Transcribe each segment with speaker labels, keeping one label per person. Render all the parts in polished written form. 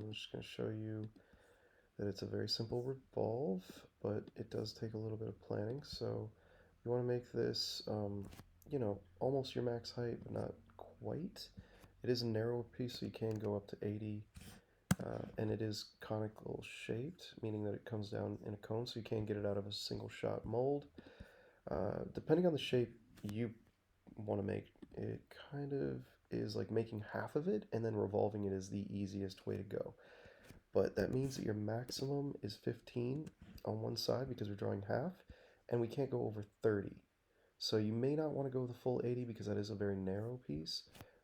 Speaker 1: I'm just going to show you that it's a very simple revolve, but it does take a little bit of planning. So you want to make this, almost your max height, but not quite. It is a narrower piece, so you can go up to 80, and it is conical shaped, meaning that it comes down in a cone, so you can get it out of a single shot mold. Depending on the shape you want to make, it kind of is like making half of it and then revolving it is the easiest way to go. But that means that your maximum is 15 on one side because we're drawing half, and we can't go over 30. So you may not want to go the full 80 because that is a very narrow piece,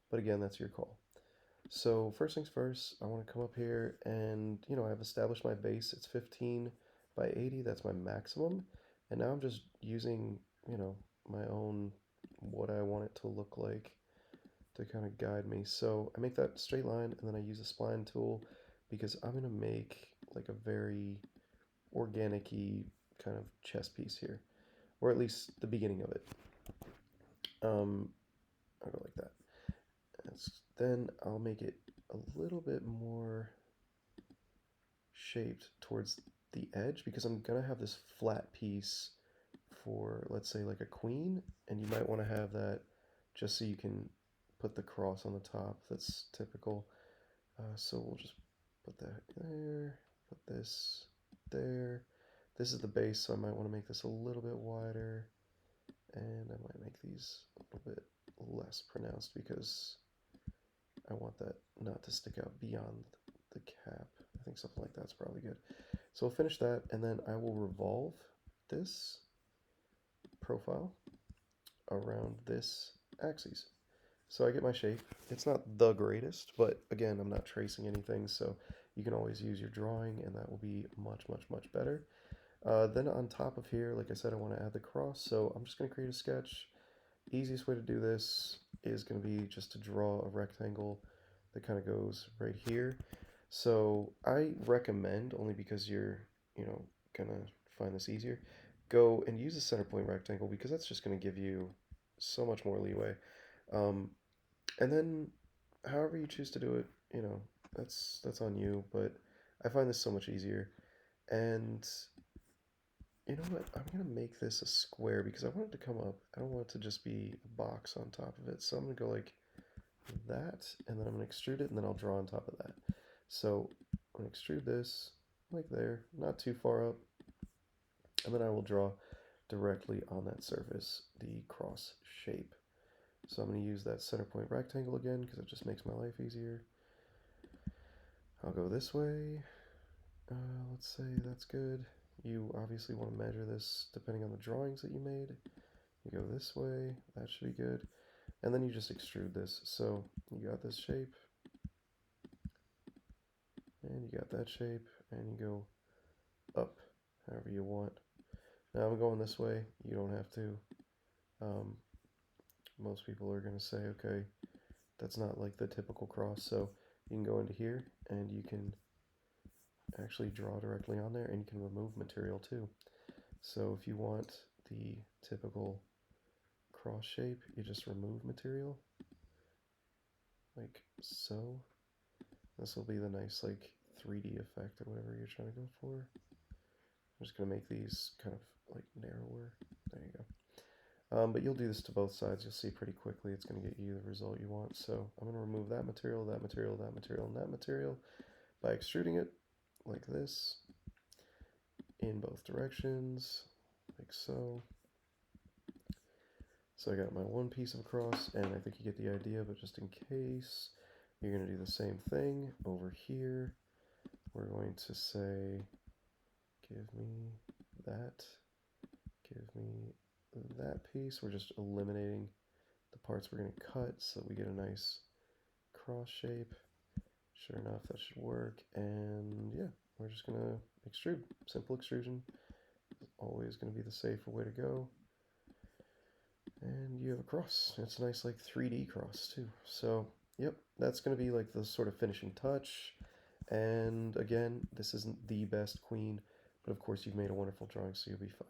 Speaker 1: but again, that's your call. So first things first, I want to come up here and, I've established my base. It's 15 by 80. That's my maximum. And now I'm just using, my own, what I want it to look like to kind of guide me. So I make that straight line and then I use a spline tool because I'm going to make like a very organic-y kind of chess piece here, or at least the beginning of it. I'll go like that. Then I'll make it a little bit more shaped towards the edge because I'm gonna have this flat piece for, let's say, like a queen, and you might want to have that just so you can put the cross on the top. That's typical. So we'll just put that there, put this there. This is the base, so I might want to make this a little bit wider, and I might make these a little bit less pronounced because I want that not to stick out beyond the cap. I think something like that's probably good. So we'll finish that, and then I will revolve this profile around this axis. So I get my shape. It's not the greatest, but again, I'm not tracing anything, so you can always use your drawing, and that will be much, much, much better. Then on top of here, like I said, I want to add the cross, so I'm just going to create a sketch. Easiest way to do this is going to be just to draw a rectangle that kind of goes right here. So I recommend, only because you're, going to find this easier, go and use a center point rectangle because that's just going to give you so much more leeway. And then however you choose to do it, that's on you, but I find this so much easier. And you know what? I'm going to make this a square because I want it to come up. I don't want it to just be a box on top of it. So I'm going to go like that, and then I'm going to extrude it, and then I'll draw on top of that. So I'm going to extrude this like there, not too far up, and then I will draw directly on that surface the cross shape. So I'm going to use that center point rectangle again because it just makes my life easier. I'll go this way. Let's say that's good. You obviously want to measure this depending on the drawings that you made. You go this way, that should be good. And then you just extrude this. So you got this shape, and you got that shape, and you go up however you want. Now I'm going this way. You don't have to. Most people are going to say, okay, that's not like the typical cross. So you can go into here, and you can actually draw directly on there, and you can remove material too. So if you want the typical cross shape, you just remove material like so. This will be the nice like 3D effect or whatever you're trying to go for. I'm just gonna make these kind of like narrower. There you go. But you'll do this to both sides. You'll see pretty quickly it's gonna get you the result you want. So I'm gonna remove that material, that material, that material, and that material by extruding it like this in both directions, like so. So I got my one piece of cross, and I think you get the idea, but just in case, you're going to do the same thing over here. We're going to say, give me that, give me that piece. We're just eliminating the parts we're going to cut so that we get a nice cross shape. Sure enough, that should work. And yeah, we're just going to extrude. Simple extrusion is always going to be the safer way to go. And you have a cross. It's a nice like 3D cross too. So yep, that's going to be like the sort of finishing touch. And again, this isn't the best queen, but of course you've made a wonderful drawing, so you'll be fine.